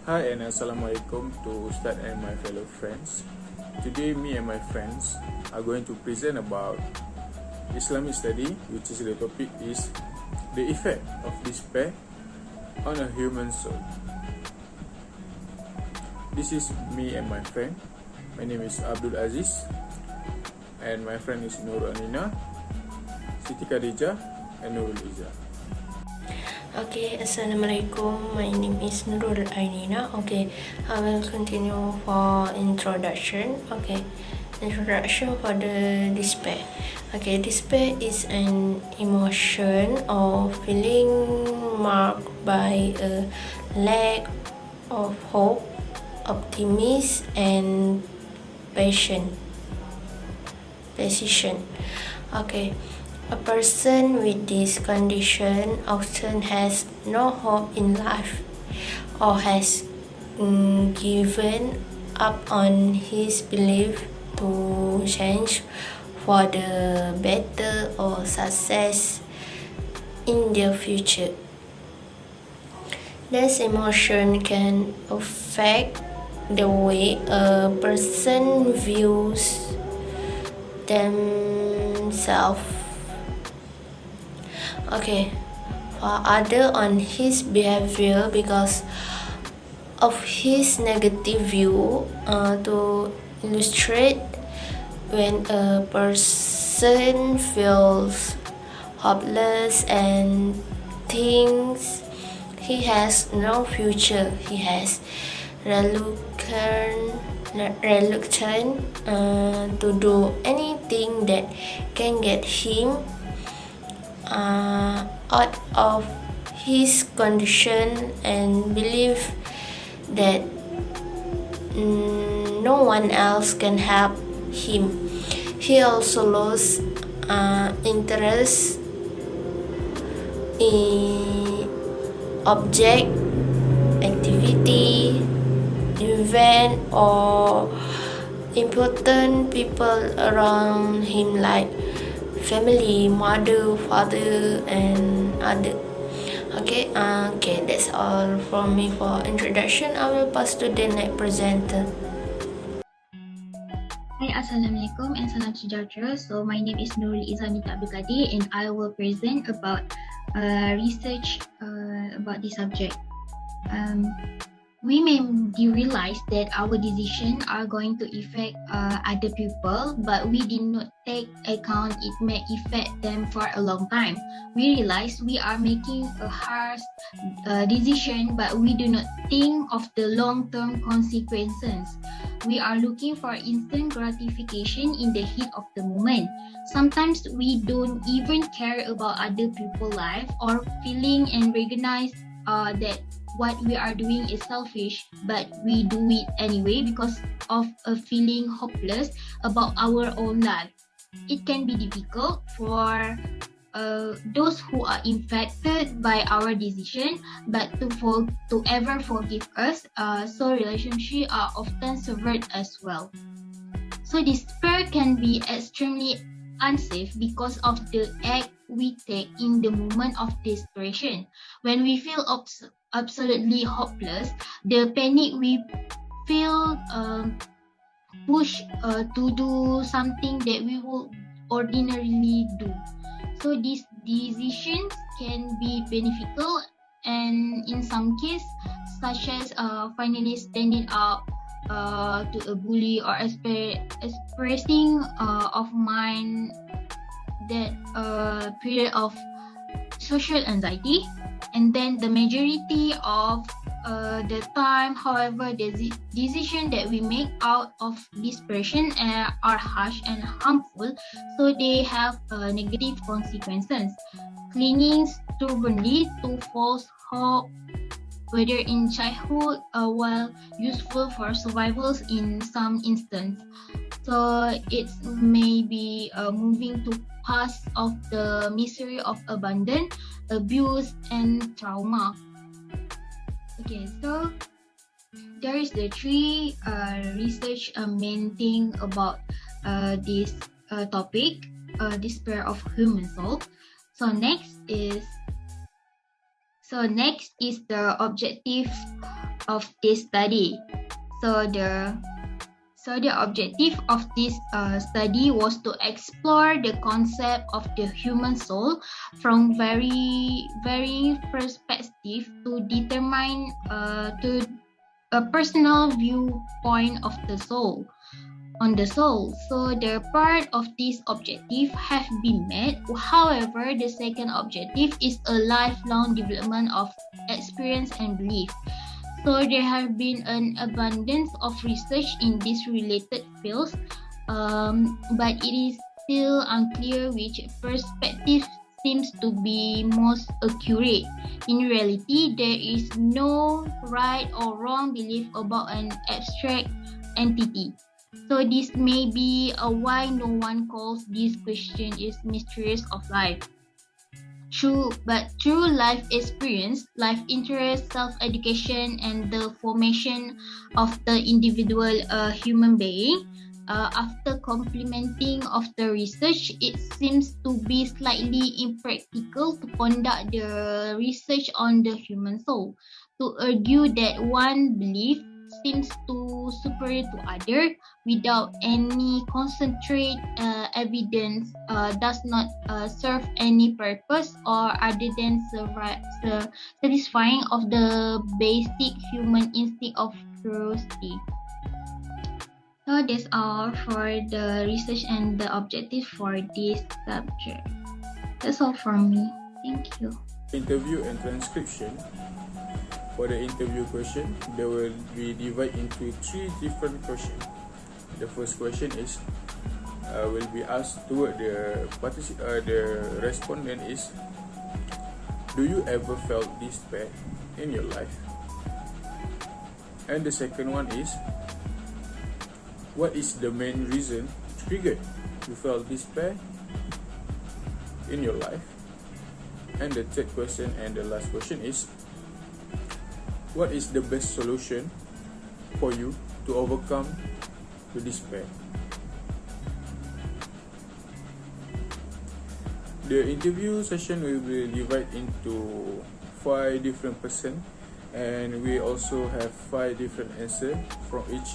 Hi and Assalamualaikum to Ustad and my fellow friends. Today me and my friends are going to present about Islamic study, which is the topic is the effect of despair on a human soul. This is me and my friend. My name is Abdul Aziz and my friend is Nurul Anina, Siti Khadijah and Nurul Iza. Okay, Assalamualaikum. My name is Nurul Ainina. Okay, I will continue for introduction. Okay, introduction for the despair. Okay, despair is an emotion or feeling marked by a lack of hope, optimism, and passion. Decision. Okay. A person with this condition often has no hope in life or has given up on his belief to change for the better or success in the future. This emotion can affect the way a person views themselves. Okay, for other on his behavior because of his negative view. To illustrate, when a person feels hopeless and thinks he has no future, he has reluctant to do anything that can get him out of his condition and believe that no one else can help him. He also lost interest in object, activity, event, or important people around him like family, mother, father, and other. Okay, that's all from me for introduction. I will pass to the next presenter. Hi, Assalamualaikum and salam sejahtera. So my name is Nurul Islamic Abdul Qadir and I will present about research about this subject. We may realize that our decisions are going to affect other people, but we did not take account it may affect them for a long time. We realize we are making a harsh decision, but we do not think of the long-term consequences. We are looking for instant gratification in the heat of the moment. Sometimes we don't even care about other people's life or feeling and recognize that what we are doing is selfish, but we do it anyway because of a feeling hopeless about our own life. It can be difficult for those who are impacted by our decision, but to ever forgive us, so relationships are often severed as well. So despair can be extremely unsafe because of the act we take in the moment of desperation. When we feel absolutely hopeless, the panic we feel push to do something that we would ordinarily do. So these decisions can be beneficial and in some cases, such as finally standing up to a bully or expressing of mind that period of social anxiety. And then the majority of the time, however, the decision that we make out of desperation are harsh and harmful, so they have negative consequences. Clinging stubbornly to false hope, whether in childhood, while useful for survival in some instances. So it may be moving to past of the misery of abandon, abuse, and trauma. Okay, so there is the three research main thing about this topic, despair of human soul. So next is So next is the objective of this study. So the objective of this study was to explore the concept of the human soul from very perspective to determine to a personal viewpoint of the soul. On the soul. So the part of this objective have been met. However, the second objective is a lifelong development of experience and belief. So there have been an abundance of research in these related fields, but it is still unclear which perspective seems to be most accurate. In reality, there is no right or wrong belief about an abstract entity. So this may be why no one calls this question is mysteries of life. Through life experience, life interest, self-education, and the formation of the individual human being, after complementing of the research, it seems to be slightly impractical to conduct the research on the human soul. To argue that one belief seems to superior to other without any concentrate evidence does not serve any purpose or other than satisfying of the basic human instinct of curiosity. So that's all for the research and the objective for this subject. That's all from me. Thank you. Interview and transcription. For the interview question, they will be divided into 3 different questions. The first question is will be asked toward the respondent is, do you ever felt despair in your life? And the second one is, what is the main reason triggered you felt despair in your life? And the third question and the last question is, what is the best solution for you to overcome the despair? The interview session will be divided into 5 different persons, and we also have 5 different answers from each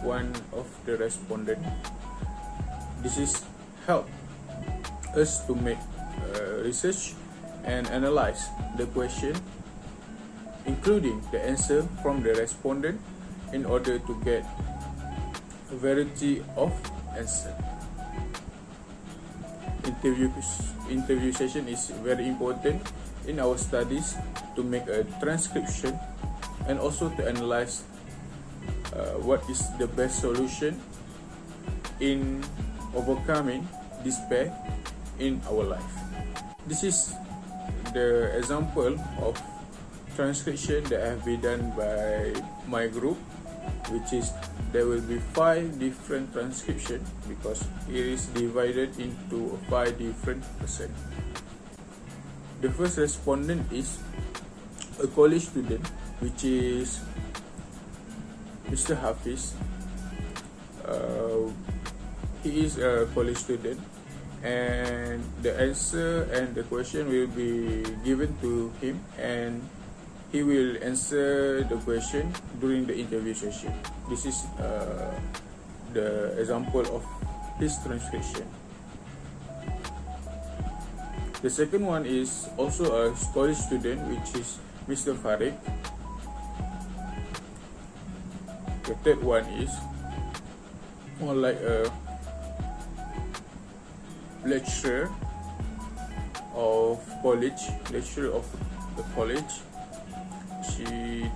one of the respondents. This is help us to make research and analyze the question, including the answer from the respondent, in order to get a variety of answer. Interview session is very important in our studies to make a transcription and also to analyze what is the best solution in overcoming despair in our life. This is the example of transcription that have been done by my group, which is there will be 5 different transcription because it is divided into 5 different percent. The first respondent is a college student, which is Mr. Hafiz. He is a college student, and the answer and the question will be given to him, and he will answer the question during the interview session. This is the example of his transcription. The second one is also a college student, which is Mr. Farid. The third one is more like a lecturer of the college. She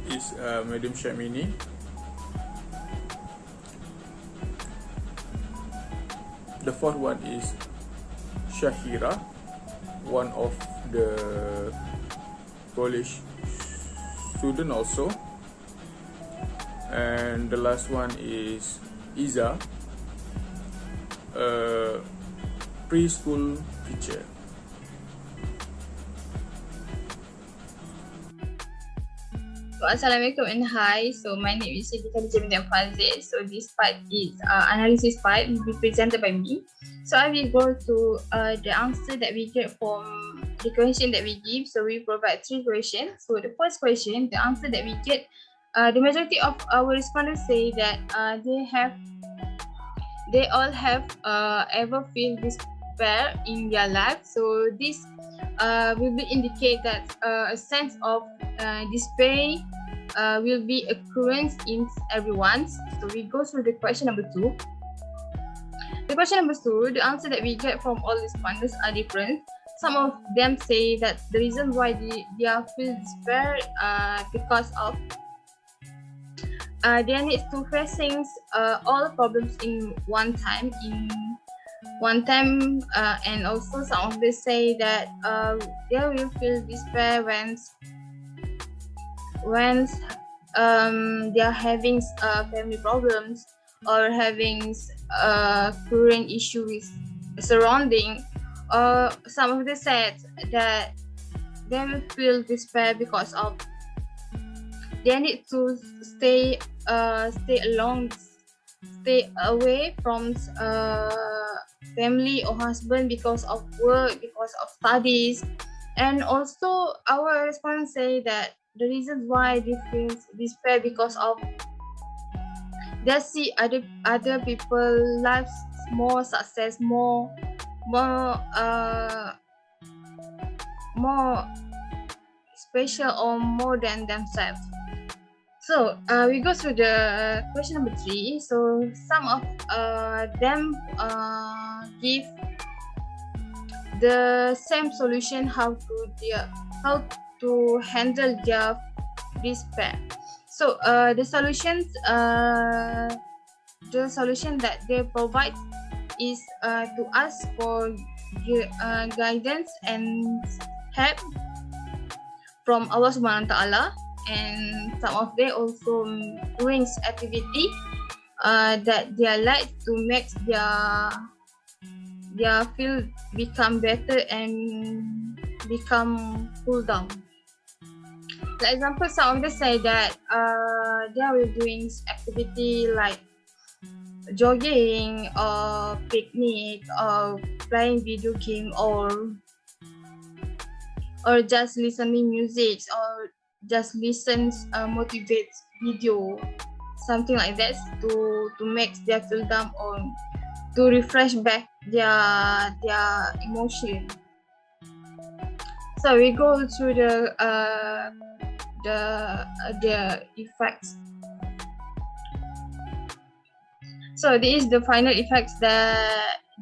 is Madam Shamini. The fourth one is Shahira, one of the college student also. And the last one is Iza, a preschool teacher. Assalamualaikum and hi. So my name is Syedika Jamil Fazil. So this part is analysis part will be presented by me. So I will go to the answer that we get from the question that we give. So we provide 3 questions. So the first question, the answer that we get, the majority of our respondents say that they all have ever feel despair in their life. So this will be indicate that a sense of despair will be occurrence in everyone's. So we go through the question number 2. The question number 2, the answer that we get from all respondents are different. Some of them say that the reason why they feel despair because of they need to facing all problems in one time, and also some of them say that they will feel despair when they are having family problems or having current issue with surrounding. Some of them said that they will feel despair because of they need to stay away from family or husband because of work, because of studies. And also our respondents say that the reason why they feel despair because of they see other people lives more success, more special or more than themselves. So we go through the question number 3. So some of them give the same solution how to handle their despair. So the solution that they provide is to ask for guidance and help from Allah Subhanahu wa Taala, and some of them also doing activity that they like to make their feel become better and become cool down. For example, some of them say that they will doing activity like jogging or picnic or playing video game or just listening music or just listen motivate video, something like that, to make their feel down or to refresh back their emotion. So we go through the effects. So this is the final effects, the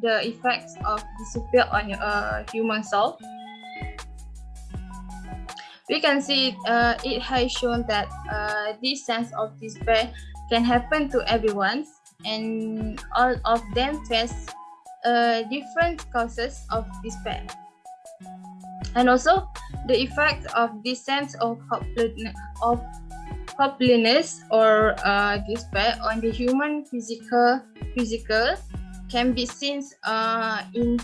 effects of despair on human soul. We can see it has shown that this sense of despair can happen to everyone, and all of them face different causes of despair. And also, the effect of this sense of hopelessness or despair on the human physical can be seen in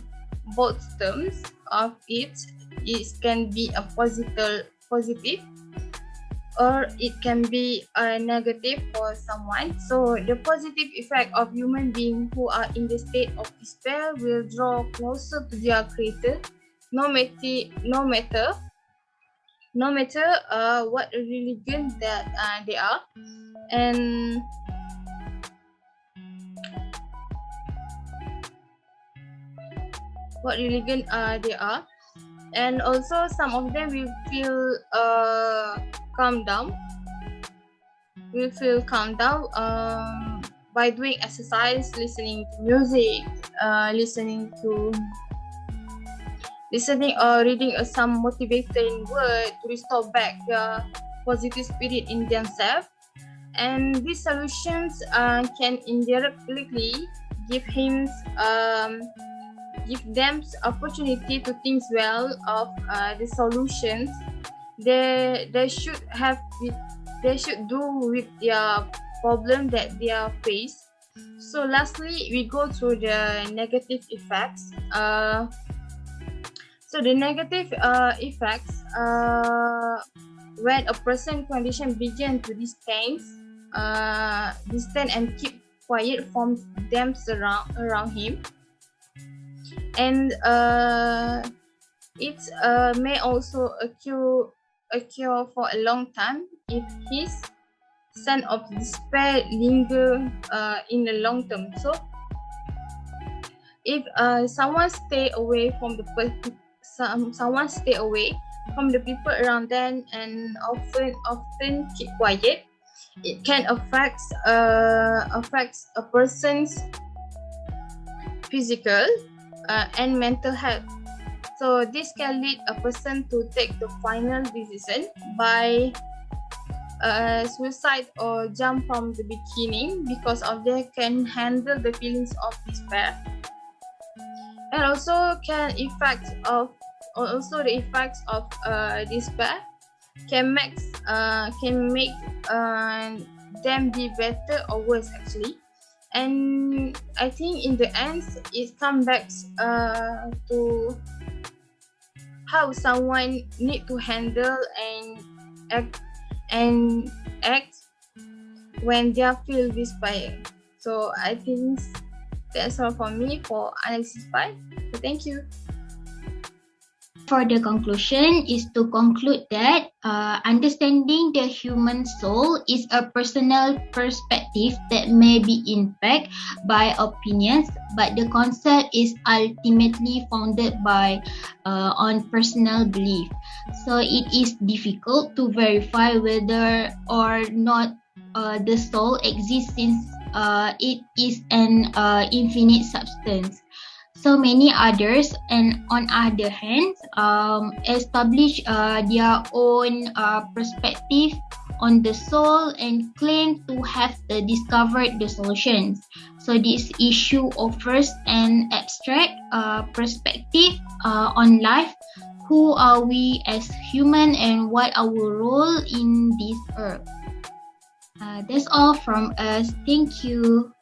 both terms of it. It can be a positive or it can be a negative for someone. So the positive effect of human beings who are in the state of despair will draw closer to their creator, no matter what religion that they are, and what religion they are. And also some of them will feel calm down by doing exercise, listening to music, listening or reading some motivating word to restore back the positive spirit in themselves. And these solutions can indirectly give them opportunity to think well of the solutions they should do with their problem that they are faced. So lastly, we go through the negative effects. So the negative effects when a person condition begin to distant and keep quiet from them around him, and It may also occur for a long time if his sense of despair linger in the long term. So, if someone stay away from the people around them and often keep quiet, it can affect a person's physical and mental health. So this can lead a person to take the final decision by suicide or jump from the beginning because of they can handle the feelings of despair, and also the effects of despair can make them be better or worse actually. And I think in the end it comes back to how someone need to handle and act when they feel despair. So I think that's all for me for analysis 5. So thank you. For the conclusion is to conclude that understanding the human soul is a personal perspective that may be impacted by opinions, but the concept is ultimately founded on personal belief. So it is difficult to verify whether or not the soul exists since it is an infinite substance. So many others, and on other hand, establish their own perspective on the soul and claim to have discovered the solutions. So this issue offers an abstract perspective on life. Who are we as human and what our role in this earth? That's all from us. Thank you.